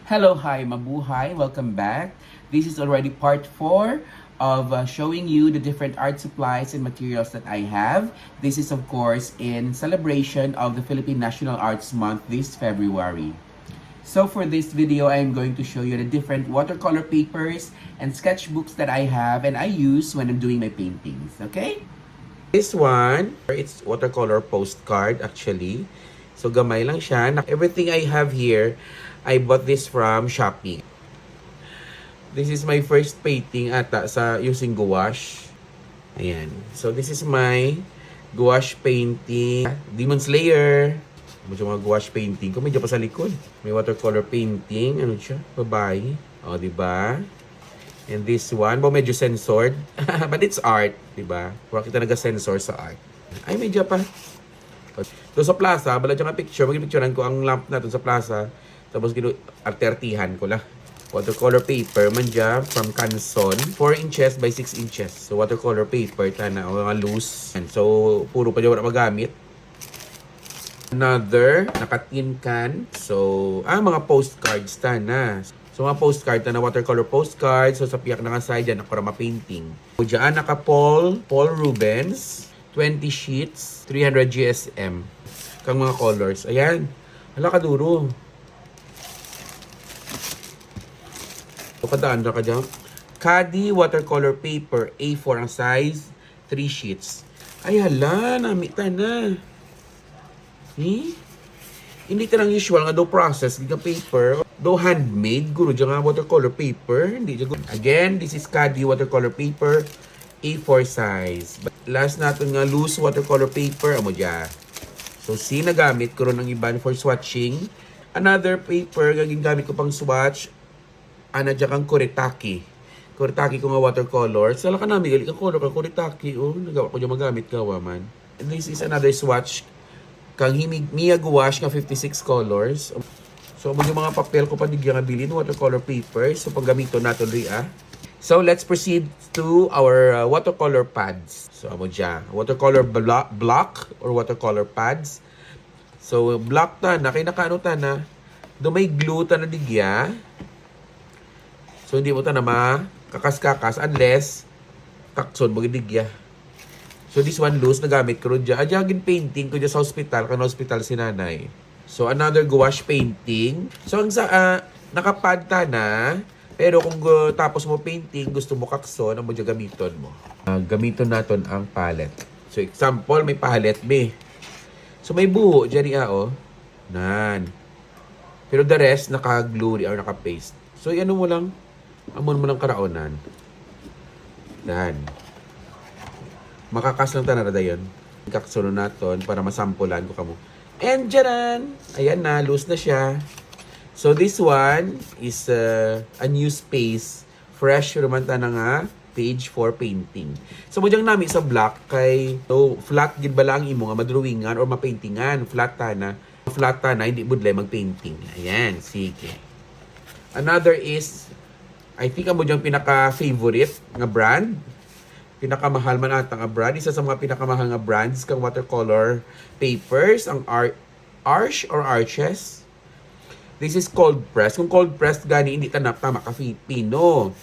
Hello, hi, mabuhay. Welcome back. This is already part 4 of showing you the different art supplies and materials that I have. This is of course in celebration of the Philippine National Arts Month this February. So for this video, I am going to show you the different watercolor papers and sketchbooks that I have and I use when I'm doing my paintings. Okay? This one, it's watercolor postcard actually. So gamay lang siya. Everything I have here, I bought this from Shopee. This is my first painting ata sa using gouache. Ayan. So this is my gouache painting. Demon Slayer. Medyo mga gouache painting ko. Medyo pa sa likod. May watercolor painting. Ano siya? Babae. O, diba? And this one, medyo censored. But it's art, diba? Wala kita naga-censor sa art. Ay, medyo pa. So sa plaza, bala dyan nga picture. Mag-picturean ko ang lamp natin sa plaza. Tapos artertihan ko lang. Watercolor paper man dyan from Canson. 4 inches by 6 inches. So watercolor paper, tana, o mga loose. And so, puro pa dyan wala magamit. Another, naka-tin can. So, mga postcards, tana. So, mga postcard na watercolor postcard. So, sa piyak na kasay dyan, nakurama painting. So, dyan, Paul Rubens. 20 sheets, 300 GSM. Kang mga colors. Ayan. Hala ka duro. So, kadaan na ka dyan. Caddy watercolor paper. A4 ang size. 3 sheets. Ay, hala. Namita na. Hindi tanang usual nga daw process. Giga paper. Though handmade, guro dyan nga watercolor paper. Hindi dyan. Again, this is Caddy watercolor paper. A4 size. But last natin nga loose watercolor paper. Amo dyan. So, nagamit ko rin ng iban for swatching. Another paper, gaging gamit ko pang swatch. Dyan kang Kuretake. Kuretake ko nga watercolor. Sala ka namin, galing kang color kang Kuretake. Oh, nagawa ko dyan magamit ka, man. And this is another swatch. Kang Miya Gouache nga 56 colors. So, yung mga papel ko pa digyan nga bilin, watercolor paper. So, paggamito natin rin, So, let's proceed to our watercolor pads. So, amo dyan. Watercolor block or watercolor pads. So, block ta na. Kaya nakaano ta na. Do may glue ta na digya. So, hindi mo ta na makakas-kakas unless takson mo gidigya. So, this one loose, nagamit ko rin dyan. Adyagin painting ko dyan sa hospital. Hospital si nanay. So, another gouache painting. So, ang nakapad ta na. Pero kung tapos mo painting, gusto mo kakson, ang mo dyan gamiton mo. Gamiton natin ang palette. So, example, may palette, So, may buho dyan Nan. Pero the rest, naka-glue or naka-paste. So, ano mo lang, amon mo lang karaonan. Nan. Makakas lang tanara dayon. Kaksuno natin para masampulan ko kamo. And dyan! Ayan na, loose na siya. So, this one is a new space. Fresh, rumanta na nga, page for painting. So, mo dyan nami sa black kay, so, flat gid ba lang imo nga madrawingan or mapaintingan. Flat ta na, hindi budlay magpainting. Ayan, sige. Another is, I think amo dyan pinaka-favorite nga brand. Pinakamahal man ata nga brand. Isa sa mga pinakamahal nga brands kang watercolor papers. Ang Arch or Arches. This is cold press. Kung cold press gani, hindi tanap tama ka pino.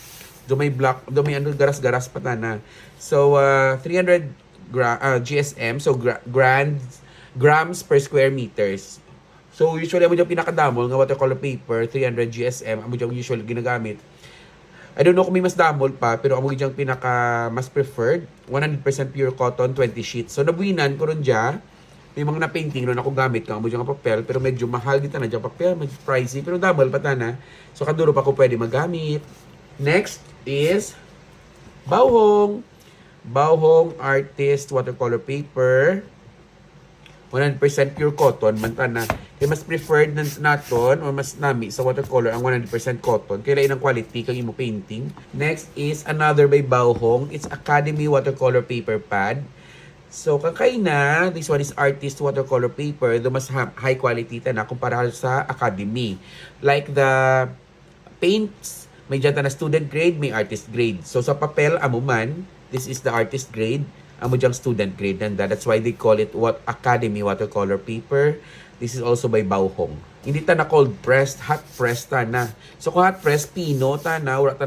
Do may black, do may garas-garas pa na. So, 300 GSM. So, grams per square meters. So, usually, amo dyan pinakadamol nga watercolor paper, 300 GSM. Amo dyan usually ginagamit. I don't know kung may mas damol pa, pero amo dyan pinaka mas preferred. 100% pure cotton, 20 sheets. So, nabuinan ko rin dyan. May mga na-painting ron ako gamit kang amo dyan nga papel, pero medyo mahal dito na dyan papel, medyo pricey, pero damol pa na. So, kaduro pa ko pwede magamit. Next is Bauhong. Bauhong Artist Watercolor Paper. 100% pure cotton, manta na. Kaya mas preferred naton o mas nami sa watercolor ang 100% cotton. Kaya lain ang quality kang imo painting. Next is another by Bauhong. It's Academy Watercolor Paper Pad. So, kakay na, this one is Artist Watercolor Paper. Do mas high quality ta na kumpara sa Academy. Like the paints, may dyan na student grade, may artist grade. So, sa papel, amo man, this is the artist grade. Amo diyang student grade. And that's why they call it Academy Watercolor Paper. This is also by Bauhong. Hindi ta na cold pressed, hot pressed ta na. So kung hot pressed, pino ta na, wala ta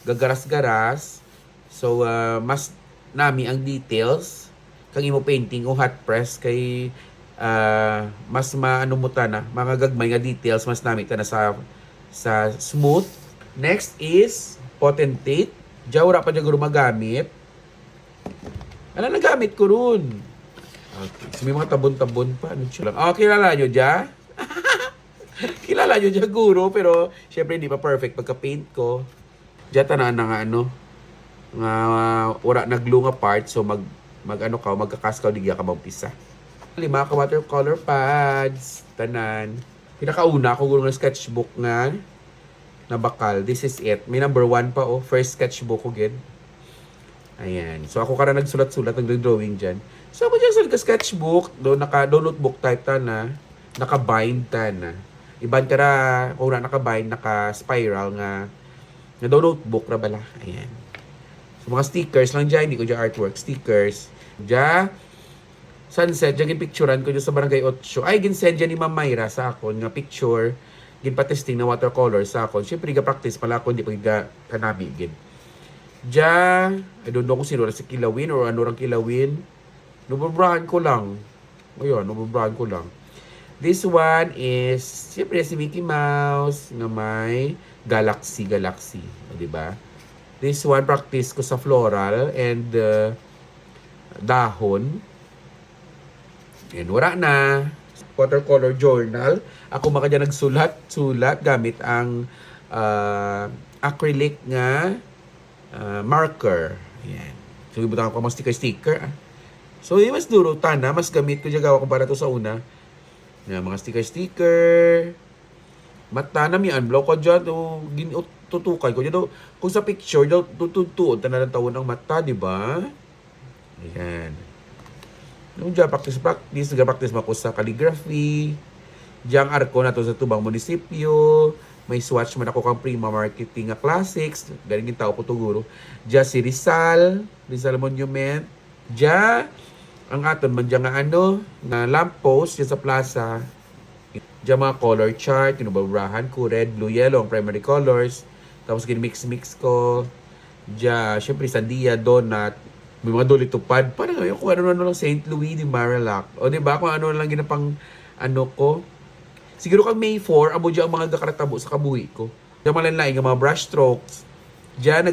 gagaras-garas. So mas nami ang details kang imo painting kung hot press kay mas maano mo ta na, mga gagmay nga details mas nami ta na sa smooth. Next is potentate. Diya wala pa dyan gumagamit. Ano nagamit ko ron? Okay. So may mga tabon-tabon pa. Ano siya lang? Oh, kilala nyo dyan? Kilala nyo dyan, guro. Pero, syempre, hindi pa perfect pagka-paint ko. Diyan, tanaan na nga, ano, nga, wala nag-glue nga part. So, magkakaskaw, digya ka mag-pisa. 5 ka watercolor pads. Tanan. Pinakauna, ako guro ng sketchbook nga, na bakal. This is it. May number 1 pa, oh. First sketchbook ko, gid. Ayan. So, ako ka na nagsulat-sulat, nag-drawing dyan. So, ako dyan sa sketchbook, do notebook type ta na, naka-bind ta na. Iban ka na, kung na naka-bind, naka-spiral nga, na do notebook na bala. Ayan. So, mga stickers lang dyan, hindi ko dyan artwork. Stickers. Dyan, sunset, dyan picturean ko dyan sa Barangay 8. Ay, ginsend dyan ni Ma'am Mayra sa akon, nga picture, ginpa-testing na watercolor sa akon. Siyempre, ga-practice pala ako, hindi pa kanami, gin. Dyan, I don't know kung sino na si Kilawin or ano rang Kilawin. Nububrahan ko lang. Ayun, nububrahan ko lang. This one is, siyempre si Mickey Mouse na may galaxy. O, diba? This one, practice ko sa floral and dahon. And wala na. Watercolor journal. Ako maka dyan nagsulat gamit ang acrylic nga marker. Ayan. So, ibutan ko mga sticker. So, mas duro, mas gamit ko dyan gawa ko para to sa una. Yan, mga sticker. Mata na mi unblock ko dyan. Tutukan ko dyan. Kung sa picture, tututuon na ng tawon ng mata, di ba? Ayan. Nung dyan, practice. Nag-practice mo ako sa calligraphy. Diyan arko na to sa Tubang Munisipyo. May swatch man ako kang Prima Marketing Classics. Galing yung tao ko to, guro. Diyan si Rizal Monument. Diyan, ang aton man diyan nga na lamppost diyan sa plaza. Diyan mga color chart, tinubabrahan ko, red, blue, yellow, ang primary colors. Tapos mix ko. Diyan, syempre sandia, donut. May mga dolitupad. Parang ngayon kung ano lang St. Louis de Marilac. O diba, kung ano lang ginapang ko. Siguro kang May 4, amo dyan ang mga gakaratabo sa kabuhi ko. Diyan malanlaing ang mga brush strokes. Diyan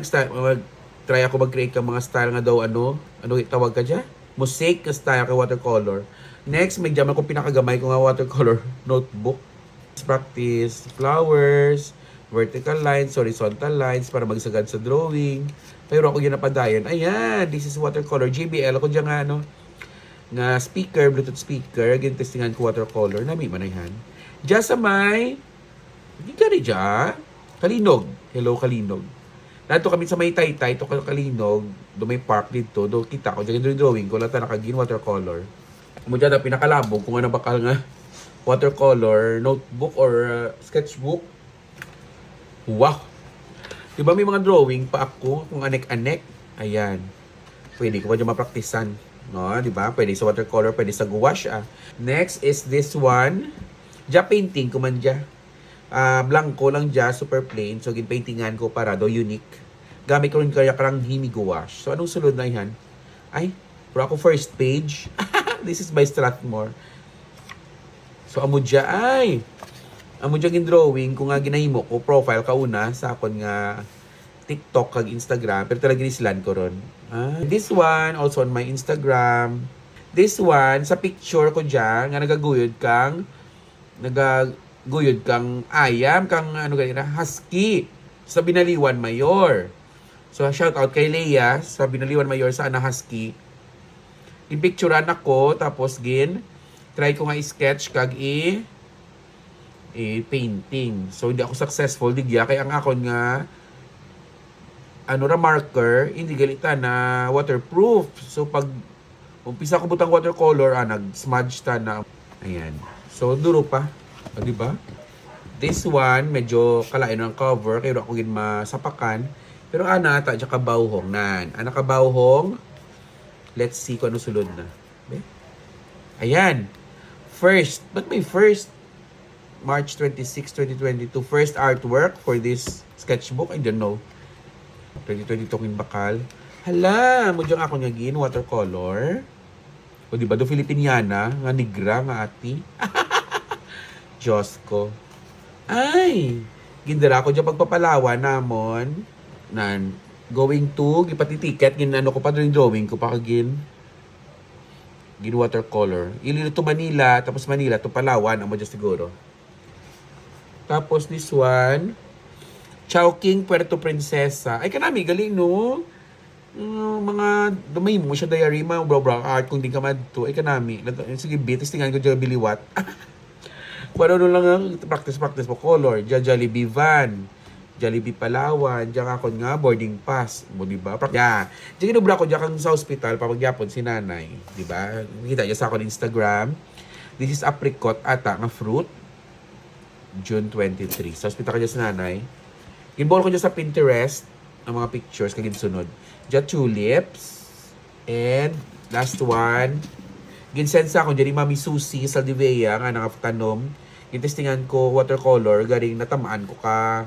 try ako mag-create ng mga style nga daw ano tawag ka dyan? Mosaic na style kay watercolor. Next, may dyan ako pinakagamay ko nga watercolor notebook. Practice flowers, vertical lines, horizontal lines para magsagad sa drawing. Pero ako ginapadayon. Ayan, this is watercolor. JBL ako dyan nga nga speaker, Bluetooth speaker. Ginitestingan ko watercolor. Nami manayan. Diyan sa may, hindi ka rin dyan. Kalinog. Hello, Kalinog. Nato kami sa may Taytay, ito Kalinog. Doon may park dito. Doon kita ko. Diyan drawing ko. Lata nakagin watercolor. Mo dyan na pinakalabog kung ano bakal nga watercolor, notebook or sketchbook. Wow! Diba may mga drawing pa ako kung anek-anek? Ayan. Pwede ko pa dyan mapraktisan. No, diba? Pwede sa watercolor, pwede sa gouache. Next is this one. Diya painting ko man diya. Blanco lang diya, super plain. So, ginpaintingan ko para do unique. Gamit ko rin kaya karang himi gouache. So, anong sulod na yan? Ay, pero ako first page. This is by Strathmore. So, amo diya, amo diya gin-drawing kung nga ginahimo ko profile kauna sa akon nga TikTok kag Instagram. Pero talaga nislan ko ron. This one, also on my Instagram. This one, sa picture ko diya, nga nagaguyod kang ayam, kang husky sa Binaliwan Mayor. So, shout out kay Leia sa Binaliwan Mayor sa husky. I-picturean ako, tapos try ko nga i-sketch kag painting. So, hindi ako successful, digya. Kaya ang akon nga marker, hindi galita na waterproof. So, pag umpisa ko butang watercolor, nag-smudge ta na. Ayan. So, duro pa. O, diba? This one, medyo kalain ang cover. Kaya ako masapakan. Pero ata, dyan kabawhong. Kabawhong. Let's see kung ano sulod na. Ayan. First. Ba't may first? March 26, 2022. First artwork for this sketchbook. I don't know. 2022 kin bakal. Hala, mo dyan ako nyagin, watercolor. O diba, do Filipiniana, nga nigra, nga ati. Diyos ko. Ay, gindara ko dyan pagpapalawan namon. Nan, going to, gipatitiket, ginano ko pa doon drawing ko pa kagin. Gin watercolor. Ililo to Manila, tapos Manila to Palawan, amo dyan siguro. Tapos this one, Chowking, Puerto Princesa. Ay, kanami, galing, no? Mga dumay mo siya diary mo bro art kung di ka madto ay kanami sige bitis tingnan ko dyan biliwat pero lang ang practice mo color dyan Jollibee van Jollibee Palawan dyan ako nga boarding pass mo diba yeah dyan kinubra ko dyan kang sa hospital papagyapon si nanay diba kita dyan sa akong Instagram this is apricot ata nga fruit June 23 sa hospital ka dyan sa nanay ginbol ko dyan sa Pinterest ang mga pictures kagin sunod dyan tulips. And last one. Ginsensa ko dyan ni Mami Susie Saldivea nga nakatanom. Gintestingan ko watercolor. Garing natamaan ko ka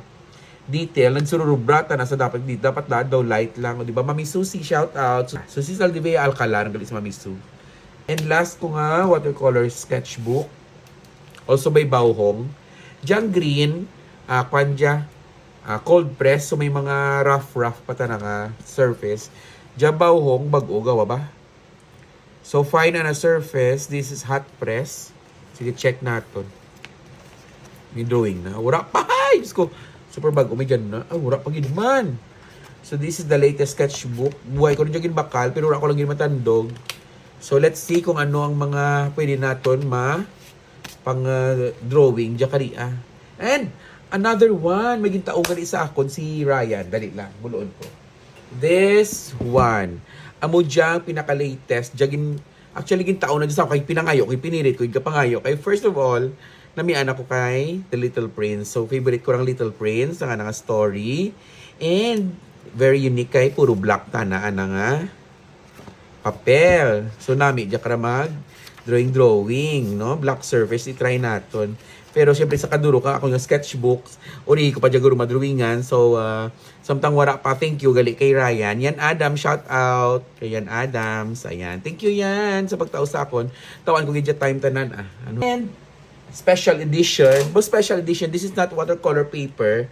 detail. Nagsururubrata na sa dapat dito. Dapat daw light lang. O, diba? Mami Susie, shout out. Susie Saldivea Alcala. Nagalit si Mami Su. And last ko nga watercolor sketchbook. Also by Bauhong. Dyan green. Kwanja. Cold press, so may mga rough pa ta nga surface. Jabaw hong bag-o gawa ba? So fine na surface, this is hot press. Sige, check natin. May drawing na. Wala pa! Ay! Diyos ko, super bag-o may na. Wala pa gid man. So this is the latest sketchbook. Buhay ko rin dyan bakal, pero wala ko lang matandog. So let's see kung ano ang mga pwede natin pang drawing dyan kariya. And another one, may gintaong gali sa akon si Ryan. Dali lang, buloon ko. This one. Amo diyang pinaka-latest. Actually, gintaong na dyan sa ako. Kay pinangayo, kay pinilit ko, kapangayo. Kay first of all, namian ako kay The Little Prince. So, favorite ko lang Little Prince. Ang nga story. And, very unique kay puro black tanaan na nga papel. So, nami, dyan ka mag drawing, no? Black surface, i-try natin. Pero siyempre sa kaduro ka, ako yung sketchbooks, uri ko pa dyan guro madrawingan. So, samtang wala pa, thank you, gali kay Ryan. Yan Adam, shout out. Kay Yan Adams, ayan. Thank you yan sa pagtao sa akon. Tawan ko gidya time tanan, ano. And, special edition. This is not watercolor paper.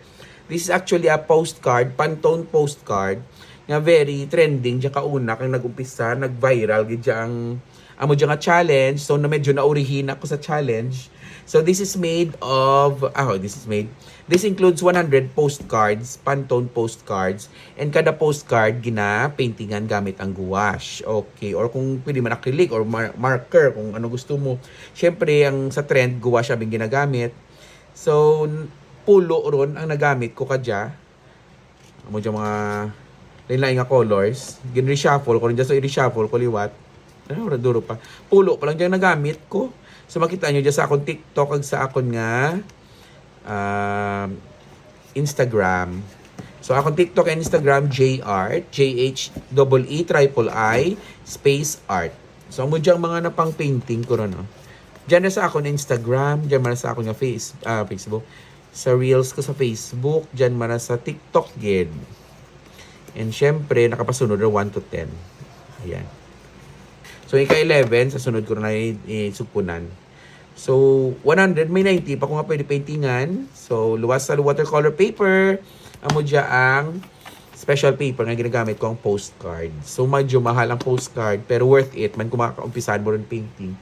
This is actually a postcard, Pantone postcard, nga very trending, dyan kauna, kang nag-umpisa, nag-viral, gidya ang amo dyan nga challenge. So, na medyo naurihin ako sa challenge. So, this is made of, this includes 100 postcards, Pantone postcards, and kada postcard, gina-paintingan gamit ang gouache. Okay, or kung pwede man acrylic or marker, kung ano gusto mo. Siyempre, ang sa trend, gouache abing ginagamit. So, pulo ron ang nagamit ko kadya. Amo dyan mga lain-lain nga colors. Gin-reshuffle ko rin dyan, so i-reshuffle ko liwat. Duro pa. Pulo pa lang dyan nagamit ko. So makita nyo dyan sa akong TikTok ag sa akong nga Instagram. So akong TikTok and Instagram Jart, JHEEIII space art. So amo dyan mga napang painting ko ron. Dyan na sa akong Instagram, dyan na sa akong nga Facebook. Sa Reels ko sa Facebook, dyan na sa TikTok gid. And syempre nakapasunod na 1 to 10. Ayan. So, ika-11, sa sunod ko na isupunan. So, 100, may 90 pa kung nga pwede paintingan. So, luwas sa watercolor paper. Amo dyan ang special paper nga ginagamit ko ang postcard. So, medyo mahal ang postcard, pero worth it man kung makaumpisahan mo rin painting.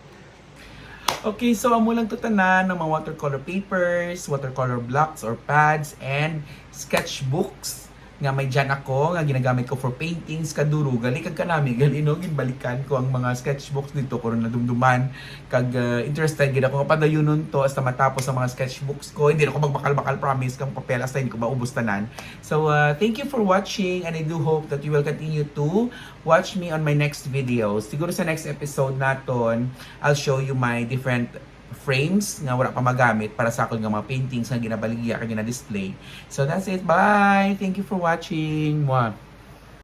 Okay, so amo lang tutanan ng mga watercolor papers, watercolor blocks or pads, and sketchbooks nga may dyan ako, nga ginagamit ko for paintings, kaduro, gali kag kanami, gali no, ginbalikan ko ang mga sketchbooks dito, ko rin nadumduman, kag interested, gina ko kapadayon to, hasta matapos ang mga sketchbooks ko, hindi na ako magbakal-bakal, promise, kang papel, hasta hindi ko maubos tanan. So, thank you for watching, and I do hope that you will continue to watch me on my next videos. Siguro sa next episode naton, I'll show you my different frames nga wala pa magamit para sa akong mga paintings nga ginabaligya kag gina-display. So that's it. Bye. Thank you for watching. Mwah.